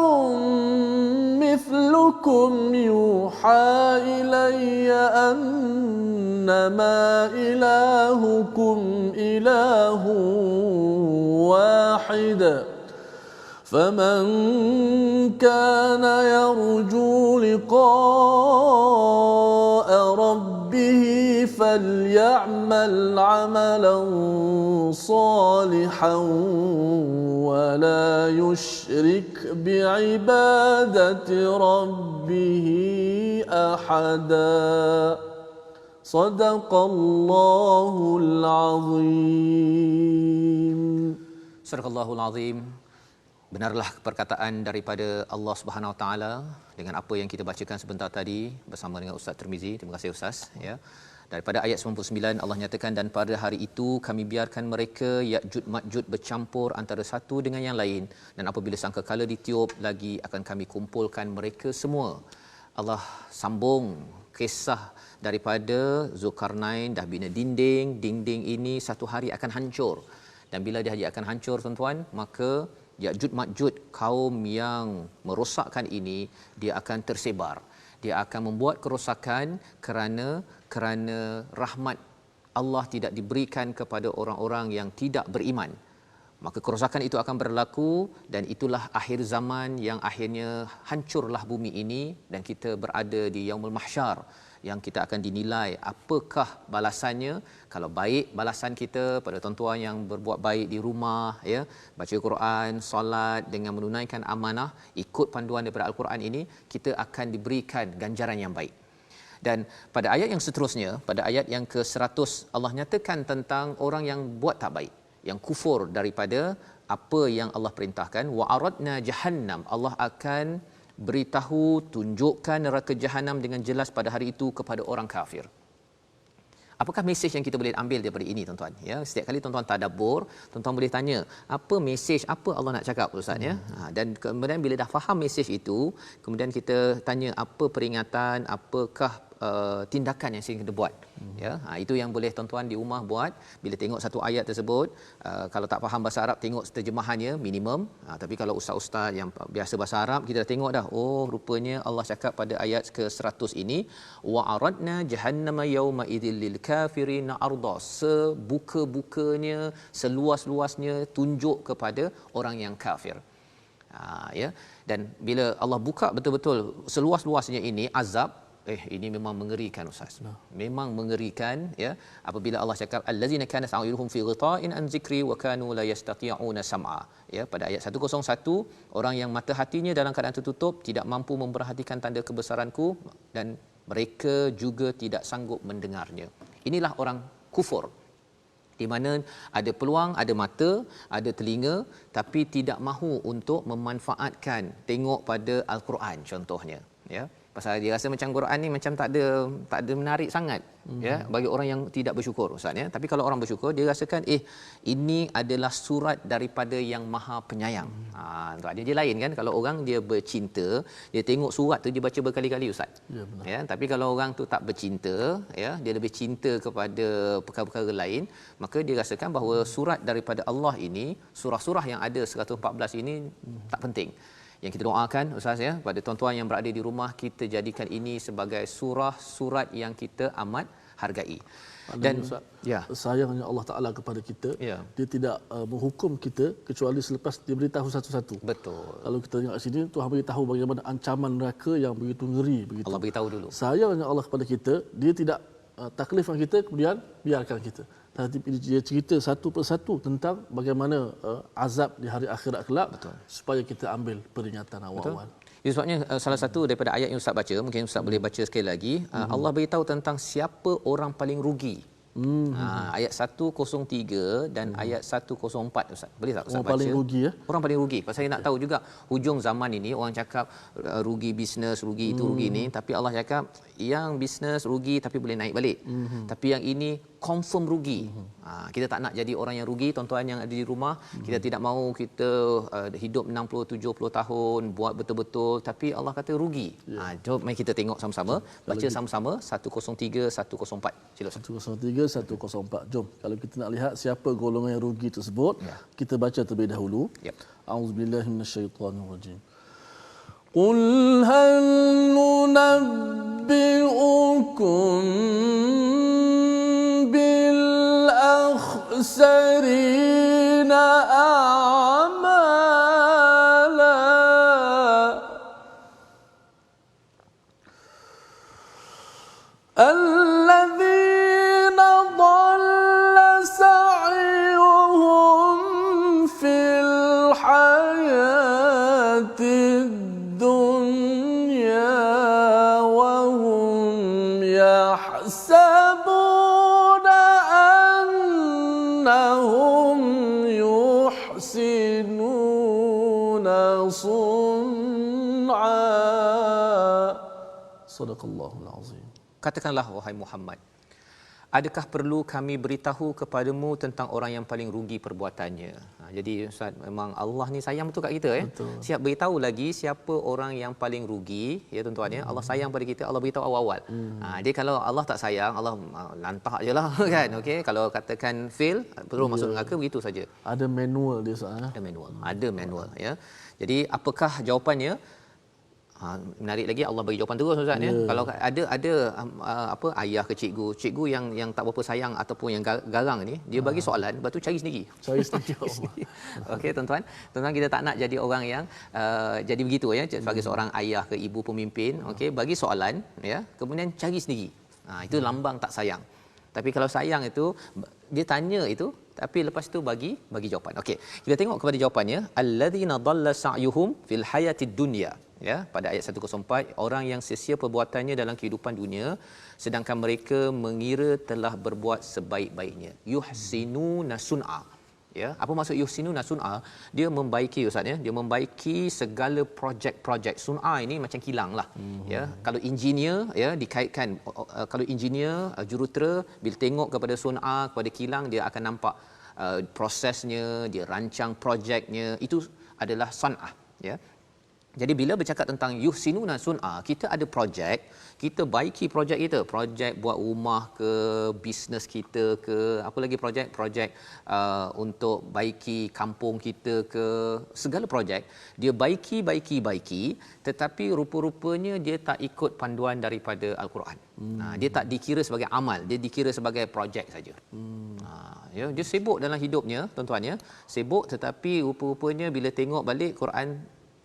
مثلكم يوحى إلي أنما إلهكم إله واحد فمن كان يرجو لقاء ربه فليعمل عملا صالحا ولا يشرك بعبادة ربه أحدا صدق الله العظيم. Sadaqallahul Azim. Benarlah perkataan daripada Allah Subhanahu Wa Taala dengan apa yang kita bacakan sebentar tadi bersama dengan Ustaz Tirmizi. Terima kasih Ustaz ya. Daripada ayat 99 Allah nyatakan, dan pada hari itu kami biarkan mereka Ya'juj Ma'juj bercampur antara satu dengan yang lain, dan apabila sangkakala ditiup lagi akan kami kumpulkan mereka semua. Allah sambung kisah daripada Zulkarnain dah bina dinding ini satu hari akan hancur. Dan bila dia akan hancur tuan-tuan, maka Ya'juj Ma'juj, kaum yang merosakkan ini, dia akan tersebar. Dia akan membuat kerosakan kerana rahmat Allah tidak diberikan kepada orang-orang yang tidak beriman, maka kerosakan itu akan berlaku dan itulah akhir zaman yang akhirnya hancurlah bumi ini dan kita berada di yaumul mahsyar yang kita akan dinilai apakah balasannya. Kalau baik, balasan kita pada tuan-tuan yang berbuat baik di rumah, ya, baca Quran, solat dengan menunaikan amanah, ikut panduan daripada Al-Quran ini, kita akan diberikan ganjaran yang baik. Dan pada ayat yang seterusnya, pada ayat yang ke-100, Allah nyatakan tentang orang yang buat tak baik, yang kufur daripada apa yang Allah perintahkan. Wa aradna jahannam, Allah akan beritahu, tunjukkan neraka jahanam dengan jelas pada hari itu kepada orang kafir. Apakah mesej yang kita boleh ambil daripada ini, tuan-tuan? Ya, setiap kali tuan-tuan tadabbur, tuan-tuan boleh tanya, apa mesej, apa Allah nak cakap, Ustaz, ya? Dan kemudian bila dah faham mesej itu, kemudian kita tanya apa peringatan, apakah tindakan yang sering kita buat. Ya, itu yang boleh tuan-tuan di rumah buat. Bila tengok satu ayat tersebut, kalau tak faham bahasa Arab, tengok terjemahannya minimum. Tapi kalau ustaz-ustaz yang biasa bahasa Arab, kita dah tengok dah, oh rupanya Allah cakap pada ayat ke-100 ini, wa aradna jahannama yauma idzil lil kafirina arda, sebuka-bukanya, seluas-luasnya tunjuk kepada orang yang kafir. Ya, dan bila Allah buka betul-betul seluas-luasnya ini azab, ini memang mengerikan, Ustaz. Memang mengerikan, ya, apabila Allah cakap allazina kana sa'yuhum fi ghita'in an zikri wa kanu la yastati'una sam'a. Ya, pada ayat 101, orang yang mata hatinya dalam keadaan tertutup, tidak mampu memperhatikan tanda kebesaranku dan mereka juga tidak sanggup mendengarnya. Inilah orang kufur, di mana ada peluang, ada mata, ada telinga, tapi tidak mahu untuk memanfaatkan, tengok pada Al-Quran contohnya, ya. Pasal dia rasa macam Quran ni macam tak ada menarik sangat, ya, bagi orang yang tidak bersyukur, Ustaz, ya. Tapi kalau orang bersyukur, dia rasakan ini adalah surat daripada yang Maha Penyayang. Ada je lain kan, kalau orang dia bercinta, dia tengok surat tu dia baca berkali-kali, Ustaz. Ya, benar. Ya, tapi kalau orang tu tak bercinta, ya, dia lebih cinta kepada perkara-perkara lain, maka dia rasakan bahawa surat daripada Allah ini, surah-surah yang ada 114 ini tak penting. Yang kita doakan, Ustaz, ya, pada tuan-tuan yang berada di rumah, kita jadikan ini sebagai surat yang kita amat hargai. Dan Ustaz, ya, sayangnya Allah Ta'ala kepada kita, ya, dia tidak menghukum kita kecuali selepas dia beritahu satu-satu. Betul. Kalau kita tengok sini, Tuhan beritahu bagaimana ancaman neraka yang begitu ngeri begitu. Allah beritahu dulu. Sayangnya Allah kepada kita, dia tidak taklifkan kita kemudian biarkan kita. Tapi dia cerita satu persatu tentang bagaimana azab di hari akhirat kelak. Betul. Supaya kita ambil peringatan awal-awal. Itu sebabnya salah satu daripada ayat yang Ustaz baca, mungkin Ustaz boleh baca sekali lagi, Allah beritahu tentang siapa orang paling rugi. Ayat 103 dan ayat 104, Ustaz. Boleh tak Ustaz baca? Orang paling rugi, ya? Orang paling rugi. Pasal saya nak tahu juga hujung zaman ini orang cakap rugi bisnes, rugi itu, rugi ini, tapi Allah cakap yang bisnes rugi tapi boleh naik balik. Tapi yang ini confirm rugi. Kita tak nak jadi orang yang rugi, tuan-tuan yang ada di rumah. Kita tidak mahu kita hidup 60-70 tahun buat betul-betul tapi Allah kata rugi. Jom mari kita tengok sama-sama, baca sama-sama 103 104. Sila 103 104. Jom, kalau kita nak lihat siapa golongan yang rugi tersebut, kita baca terlebih dahulu. A'udzubillahi minasyaitonirrajim. Qul hal nunabbi'ukum bil akhsarina a'mala الذين ضل سعيهم في الحياة الدنيا وهم يحسبون أنهم يحسنون صنعا صدق الله العظيم. Katakanlah, wahai Muhammad, adakah perlu kami beritahu kepadamu tentang orang yang paling rugi perbuatannya? Jadi Ustaz, memang Allah ni sayang betul kat kita, siap beritahu lagi siapa orang yang paling rugi, ya tuan-tuan, ya. Allah sayang pada kita, Allah beritahu awal-awal. Dia kalau Allah tak sayang, Allah lantak jelah kan. Okey, kalau katakan fail, terus masuk neraka, begitu saja. Ada manual dia, Ustaz. Ada manual, ya. Jadi apakah jawapannya? Menarik lagi Allah bagi jawapan terus Ustaz ya. Kalau ada apa ayah ke cikgu yang tak berapa sayang ataupun yang garang ni, dia bagi soalan, lepas tu cari sendiri. Cari sendiri. Allah. Okey tuan-tuan, kita tak nak jadi orang yang jadi begitu ya, sebagai seorang ayah ke ibu pemimpin, okey, bagi soalan ya, kemudian cari sendiri. Itu lambang tak sayang. Tapi kalau sayang itu dia tanya itu, tapi lepas tu bagi jawapan. Okey, kita tengok kepada jawapannya, alladzina dhalla sa'yuhum fil hayatid dunya. Ya, pada ayat 104, orang yang sia-sia perbuatannya dalam kehidupan dunia sedangkan mereka mengira telah berbuat sebaik-baiknya. Yuhsinuna sun'a. Ya, apa maksud yuhsinuna sun'a? Dia membaiki Ustaz ya, dia membaiki segala projek-projek. Sun'a ini macam kilang lah. Ya, kalau engineer ya dikaitkan, kalau engineer jurutera bila tengok kepada sun'a, kepada kilang, dia akan nampak prosesnya, dia rancang projeknya, itu adalah sun'ah ya. Jadi bila bercakap tentang yuhsinuna sun'a, kita ada projek, kita baiki projek kita, projek buat rumah ke, bisnes kita ke, apa lagi projek untuk baiki kampung kita ke, segala projek dia baiki, tetapi rupa-rupanya dia tak ikut panduan daripada Al-Quran. Dia tak dikira sebagai amal, dia dikira sebagai projek saja. Ya, dia sibuk dalam hidupnya tuan-tuan ya, sibuk, tetapi rupa-rupanya bila tengok balik Quran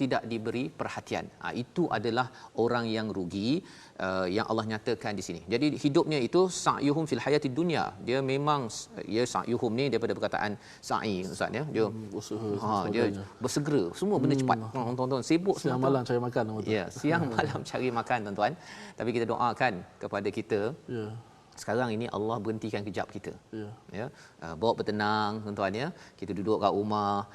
tidak diberi perhatian. Itu adalah orang yang rugi, yang Allah nyatakan di sini. Jadi hidupnya itu sa'yuhum fil hayatid dunya. Dia memang ya sa'yuhum ni daripada perkataan sa'i Ustaz ya. Dia usaha, dia bersegera, semua benda cepat. Tuan-tuan sibuk siang semata. malam cari makan. Ya, siang malam cari makan tuan-tuan. Tapi kita doakan kepada kita. Ya. Sekarang ini Allah berhentikan kejap kita. Ya. Ya. Bawa bertenang tuan-tuan ya. Kita duduk kat rumah,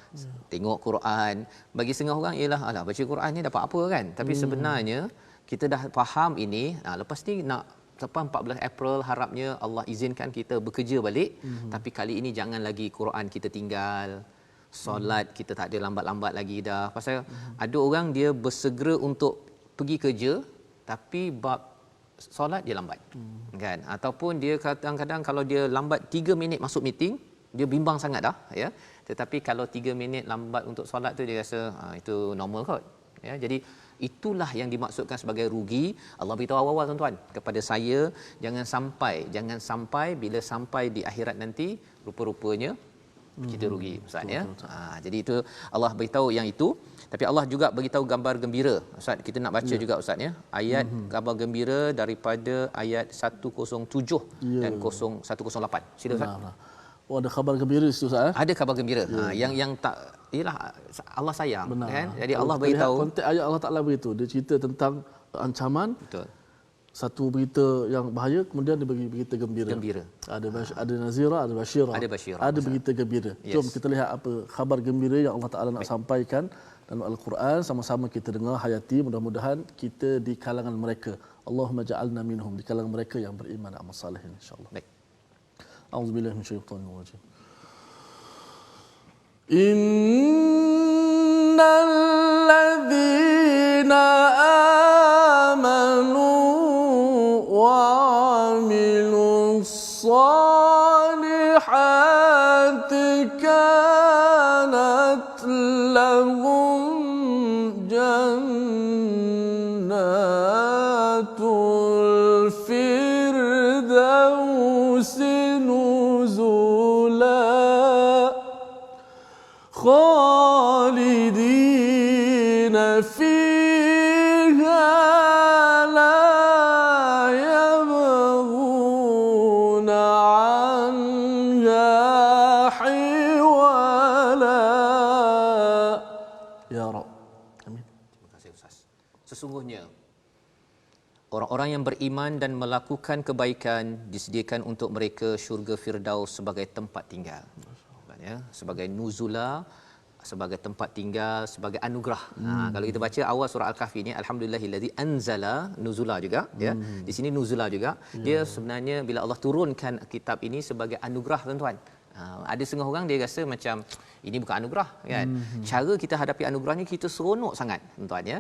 tengok Quran. Bagi setengah orang ialah alah baca Quran ni dapat apa kan? Tapi sebenarnya kita dah faham ini. Lepas ni nak lepas 14 April harapnya Allah izinkan kita bekerja balik. Tapi kali ini jangan lagi Quran kita tinggal. Solat kita tak ada lambat-lambat lagi dah. Pasal ada orang dia bersegera untuk pergi kerja tapi bab solat dia lambat. Kan? Ataupun dia kadang-kadang kalau dia lambat 3 minit masuk meeting, dia bimbang sangat dah ya. Tetapi kalau 3 minit lambat untuk solat tu dia rasa itu normal kot. Ya, jadi itulah yang dimaksudkan sebagai rugi. Allah beritahu awal-awal tuan-tuan kepada saya, jangan sampai bila sampai di akhirat nanti rupa-rupanya kita rugi Ustaz ya. Jadi itu Allah beritahu yang itu. Tapi Allah juga beritahu gambar gembira. Ustaz, kita nak baca juga Ustaz ya. Ayat gambar gembira daripada ayat 107 dan 108. Sila Ustaz. Oh, ada khabar gembira situ Ustaz. Ada khabar gembira. Yang tak ialah Allah sayang. Benar. Kan. Jadi Allah beritahu konteks ayat Allah Taala begitu. Dia cerita tentang ancaman. Betul. Satu berita yang bahaya, kemudian dia bagi berita gembira. Ada nazira, ada basyira. Ada berita gembira. Jom kita lihat apa khabar gembira yang Allah Taala nak sampaikan dalam Al-Quran, sama-sama kita dengar, hayati, mudah-mudahan kita di kalangan mereka. Allahumma ja'alna minhum, di kalangan mereka yang beriman dan amal saleh insya-Allah. Baik. A'udzubillahi minasyaitonir rajim. Innal ladzina amanu وعملوا الصالحات كانت لهم جنات الفردوس نزلا خالدين فيها Sesungguhnya orang-orang yang beriman dan melakukan kebaikan disediakan untuk mereka syurga Firdaus sebagai tempat tinggal. Ya, sebagai nuzula, sebagai tempat tinggal, sebagai anugerah. Kalau kita baca awal surah Al-Kahfi ni, alhamdulillahillazi anzala nuzula juga ya. Di sini nuzula juga. Dia sebenarnya bila Allah turunkan kitab ini sebagai anugerah tuan-tuan. Ada setengah orang dia rasa macam ini bukan anugerah kan. Cara kita hadapi anugerah ni kita seronok sangat tuan-tuan ya.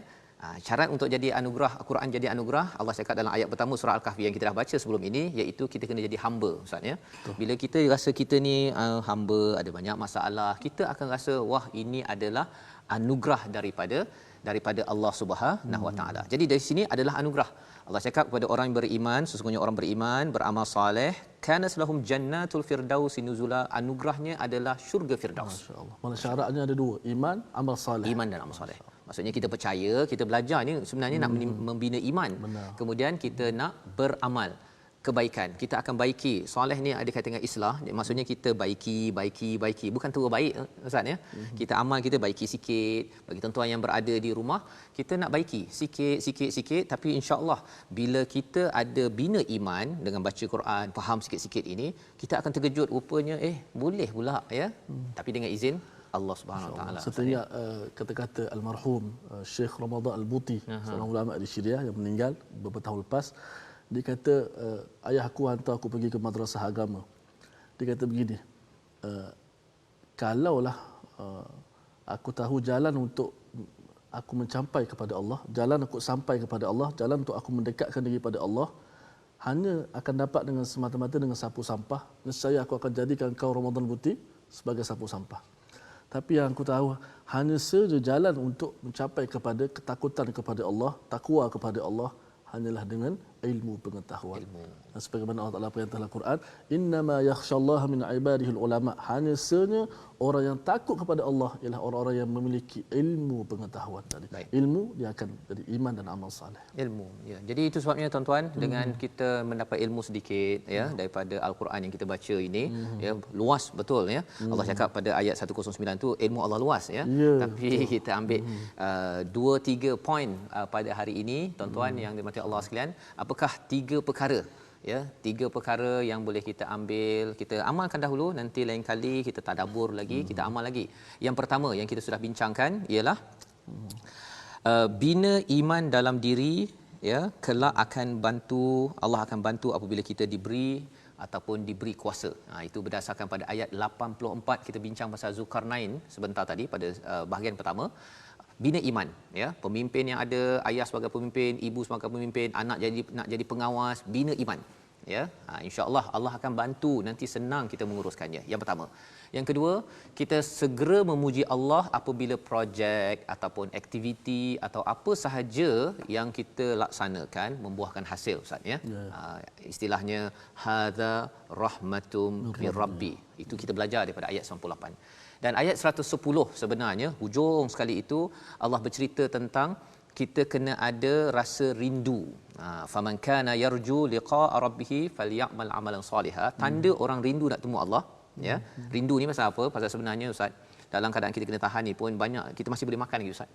Syarat untuk jadi anugerah Al-Quran jadi anugerah, Allah cakap dalam ayat pertama surah Al-Kahfi yang kita dah baca sebelum ini, iaitu kita kena jadi hamba Ustaz ya. Bila kita rasa kita ni hamba, ada banyak masalah, kita akan rasa wah ini adalah anugerah daripada Allah Subhanahu Wa Taala. Jadi dari sini adalah anugerah. Allah cakap kepada orang yang beriman, sesungguhnya orang beriman beramal soleh, kanas lahum jannatul firdaus nuzula, anugerahnya adalah syurga firdaus. Masya-Allah. Mana syaratnya ada dua, iman, amal soleh. Iman dan amal soleh. Maksudnya kita percaya, kita belajar ni sebenarnya nak membina iman. Benar. Kemudian kita nak beramal kebaikan. Kita akan baiki. Soleh ni ada kaitan dengan islah. Maksudnya kita baiki. Bukan terus baik, Ustaz ya. Kita amal kita baiki sikit. Bagi tuan-tuan yang berada di rumah, kita nak baiki sikit. Tapi insya-Allah bila kita ada bina iman dengan baca Quran, faham sikit-sikit ini, kita akan terkejut rupanya boleh pula ya. Tapi dengan izin Allah Subhanahu Wa Taala. Saya ingat kata-kata almarhum Syekh Ramadan Al-Buti, seorang ulama di Syria yang meninggal beberapa tahun lepas. Dia kata, ayah aku hantar aku pergi ke madrasah agama. Dia kata begini, kalaulah aku tahu jalan untuk aku mencapai kepada Allah, jalan aku sampai kepada Allah, jalan untuk aku mendekatkan diri pada Allah, hanya akan dapat dengan semata-mata dengan sapu sampah, nescaya aku akan jadikan kau Ramadan Buti sebagai sapu sampah. Tapi yang aku tahu, hanya saja jalan untuk mencapai kepada ketakutan kepada Allah, takwa kepada Allah, hanyalah dengan ilmu pengetahuan. Dan sebagaimana Allah Taala perintah dalam Quran, innama yakhshallaha min ibadihil ulama. Hanya saja orang yang takut kepada Allah ialah orang-orang yang memiliki ilmu pengetahuan tadi. Baik. Ilmu dia akan jadi iman dan amal soleh. Ilmu ya. Jadi itu sebabnya tuan-tuan dengan kita mendapat ilmu sedikit ya daripada al-Quran yang kita baca ini ya, luas betul ya. Allah cakap pada ayat 109 tu ilmu Allah luas ya. Tapi kita ambil 2-3 poin pada hari ini tuan-tuan yang dirahmati Allah sekalian. Apakah 3 perkara ya, 3 perkara yang boleh kita ambil, kita amalkan dahulu, nanti lain kali kita tadabbur lagi, kita amal lagi. Yang pertama yang kita sudah bincangkan ialah bina iman dalam diri ya, kelak akan bantu, Allah akan bantu apabila kita diberi ataupun diberi kuasa. Itu berdasarkan pada ayat 84 kita bincang pasal Zulkarnain sebentar tadi pada bahagian pertama. Bina iman ya, pemimpin yang ada, ayah sebagai pemimpin, ibu sebagai pemimpin, anak nak jadi pengawas, bina iman ya. Insya-Allah Allah akan bantu, nanti senang kita menguruskannya. Yang pertama. Yang kedua, kita segera memuji Allah apabila projek ataupun aktiviti atau apa sahaja yang kita laksanakan membuahkan hasil, Ustaz ya. Istilahnya hadza rahmatum min rabbi. Itu kita belajar daripada ayat 98. Dan ayat 110 sebenarnya hujung sekali itu Allah bercerita tentang kita kena ada rasa rindu. Faman kana yarju liqa'a rabbih falyamal amalan salihan. Tanda orang rindu nak temu Allah ya. Rindu ni pasal apa? Pasal sebenarnya Ustaz, dalam keadaan kita kena tahan ni pun banyak kita masih boleh makan lagi Ustaz.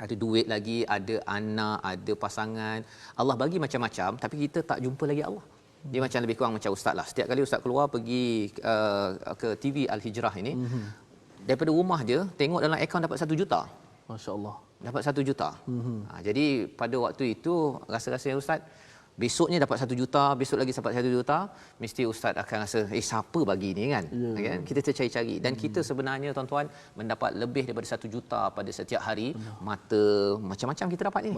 Ada duit lagi, ada anak, ada pasangan. Allah bagi macam-macam tapi kita tak jumpa lagi Allah. Dia macam lebih kurang macam ustaz lah. Setiap kali ustaz keluar pergi ke TV Al-Hijrah ini, daripada rumah je tengok dalam akaun dapat 1 juta. Masya-Allah. Dapat 1 juta. Jadi pada waktu itu rasa-rasanya ustaz, besoknya dapat 1 juta, besok lagi dapat 1 juta, mesti ustaz akan rasa siapa bagi ni kan? Kan? Kita tercari-cari dan kita sebenarnya tuan-tuan mendapat lebih daripada 1 juta pada setiap hari. Mata macam-macam kita dapat ni.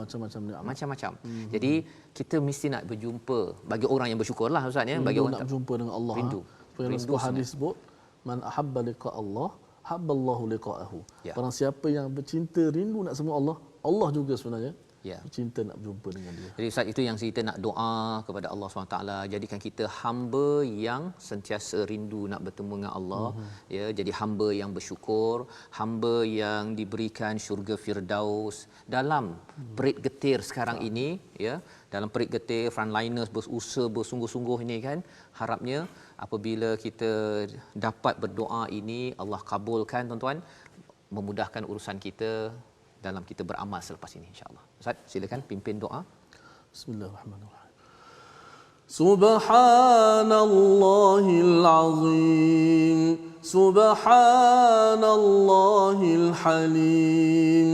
Macam-macam. Jadi kita mesti nak berjumpa, bagi orang yang bersyukurlah ustaz ya, bagi orang nak berjumpa dengan Allah. Rindu. Rindu sebuah hadis sebut, man ahabba liqa Allah, habballahu liqa'ahu. Barang siapa yang bercinta rindu nak semua Allah, Allah juga sebenarnya cinta nak berjumpa dengan dia. Jadi Ustaz, itu yang kita nak doa kepada Allah SWT, jadikan kita hamba yang sentiasa rindu nak bertemu dengan Allah, ya, jadi hamba yang bersyukur, hamba yang diberikan syurga Firdaus dalam perit getir sekarang ini, ya, dalam perit getir frontliners berusaha bersungguh-sungguh ini kan, harapnya apabila kita dapat berdoa ini Allah kabulkan tuan-tuan, memudahkan urusan kita dalam kita beramal selepas ini insya-Allah. Ustaz, silakan pimpin doa. Bismillahirrahmanirrahim. Subhanallahil azim, subhanallahil halim,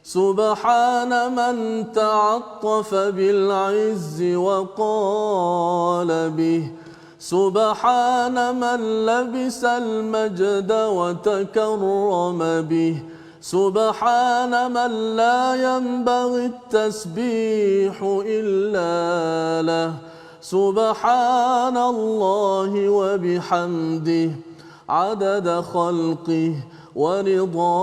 subhana man ta'attafa bil 'izzi wa qala bih, subhana man labisal majda wa takarrama bih, سبحان من لا ينبغي التسبيح إلا له سبحان الله وبحمده عدد خلقه ورضا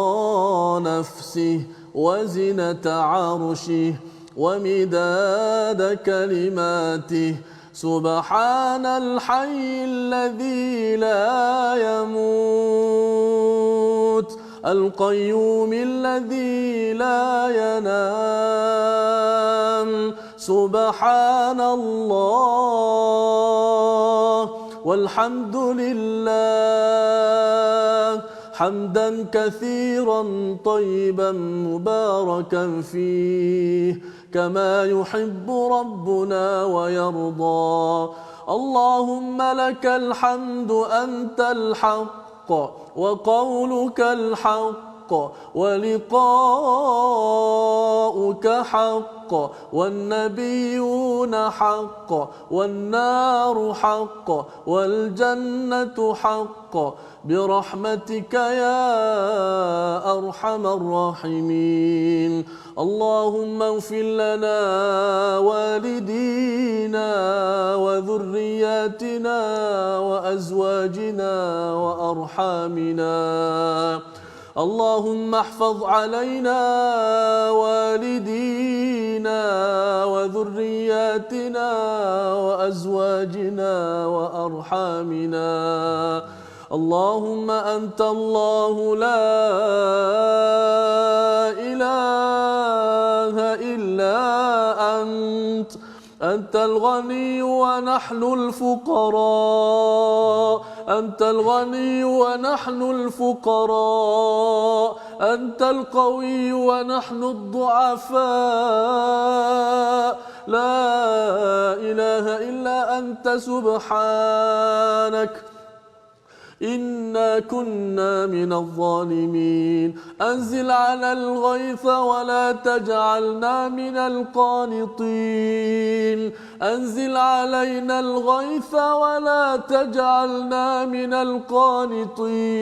نفسه وزنة عرشه ومداد كلماته سبحان الحي الذي لا يموت القيوم الذي لا ينام سبحان الله والحمد لله حمدا كثيرا طيبا مباركا فيه كما يحب ربنا ويرضى اللهم لك الحمد أنت الحق وقولك الحق ولقاؤك حق والنبيون حق والنار حق والجنة حق برحمتك يا أرحم الراحمين اللهم اغفر لنا والدينا وذرياتنا وأزواجنا وأرحامنا اللهم احفظ علينا والدينا وذرياتنا وأزواجنا وأرحامنا اللهم أنت الله لا إله إلا أنت الغني ونحن الفقراء أنت الغني ونحن الفقراء أنت القوي ونحن الضعفاء لا إله إلا أنت سبحانك إنا كنا من الظالمين أنزل على الغيث ولا تجعلنا من القانطين أنزل علينا الغيث ولا تجعلنا من القانطين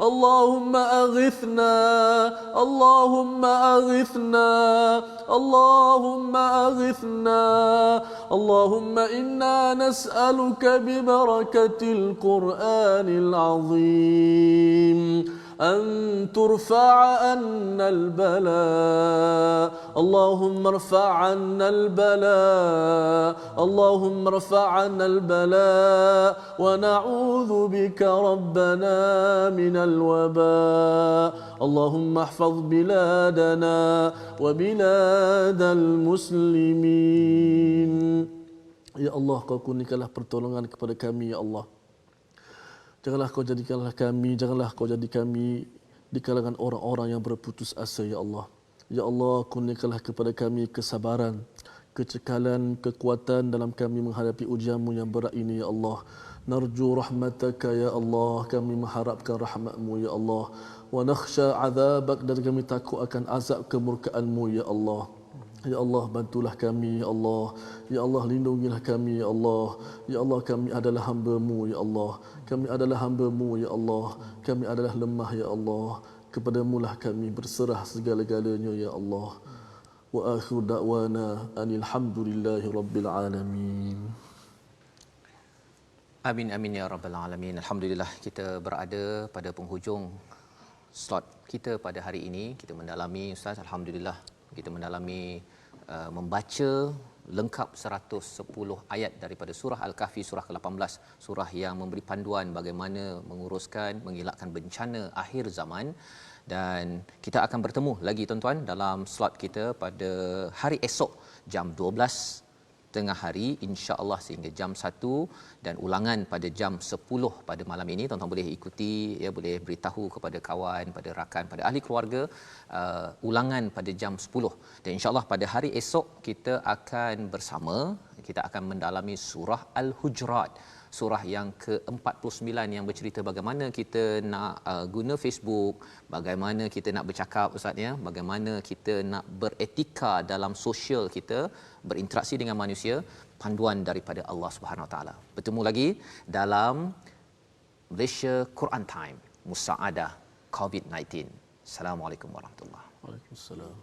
اللهم أغثنا اللهم أغثنا اللهم أغثنا اللهم إنا نسألك ببركة القرآن العظيم أن ترفع عنا البلاء اللهم ارفع عنا البلاء اللهم ارفع عنا البلاء ونعوذ بك ربنا من الوباء اللهم احفظ بلادنا وبلاد المسلمين يا الله kau kurniakanlah pertolongan kepada kami ya Allah. Janganlah kau jadikanlah kami, janganlah kau jadi kami di kalangan orang-orang yang berputus asa, ya Allah. Ya Allah, kurniakanlah kepada kami kesabaran, kecekalan, kekuatan dalam kami menghadapi ujian-Mu yang berat ini, ya Allah. Narju rahmataka, ya Allah. Kami mengharapkan rahmat-Mu, ya Allah. Wa nakhsha azabak, dan kami takut akan azab kemurkaan-Mu, ya Allah. Ya Allah, bantulah kami, ya Allah. Ya Allah, lindungilah kami, ya Allah. Ya Allah, kami adalah hamba-Mu, ya Allah. Kami adalah hamba-Mu, ya Allah. Kami adalah lemah, ya Allah. Kepadamu lah kami berserah segala-galanya, ya Allah. Wa akhir da'wana anil hamdulillahi rabbil alamin. Amin amin ya rabbal alamin. Alhamdulillah, kita berada pada penghujung slot kita pada hari ini. Kita mendalami, Ustaz, alhamdulillah, kita mendalami membaca lengkap 110 ayat daripada surah Al-Kahfi, surah ke-18, surah yang memberi panduan bagaimana menguruskan, mengelakkan bencana akhir zaman. Dan kita akan bertemu lagi tuan-tuan dalam slot kita pada hari esok jam 12 tengah hari, insya-Allah, sehingga jam 1, dan ulangan pada jam 10 pada malam ini. Tuan-tuan boleh ikuti, ya, boleh beritahu kepada kawan, pada rakan, pada ahli keluarga, ulangan pada jam 10. Dan insya-Allah pada hari esok kita akan bersama, kita akan mendalami surah Al-Hujurat, surah yang ke-49 yang bercerita bagaimana kita nak guna Facebook, bagaimana kita nak bercakap, Ustaz, ya, bagaimana kita nak beretika dalam sosial kita, berinteraksi dengan manusia, panduan daripada Allah Subhanahu Wa Taala. Bertemu lagi dalam Malaysia Quran Time, Musaadah COVID-19. Assalamualaikum warahmatullahi wabarakatuh. Waalaikumsalam.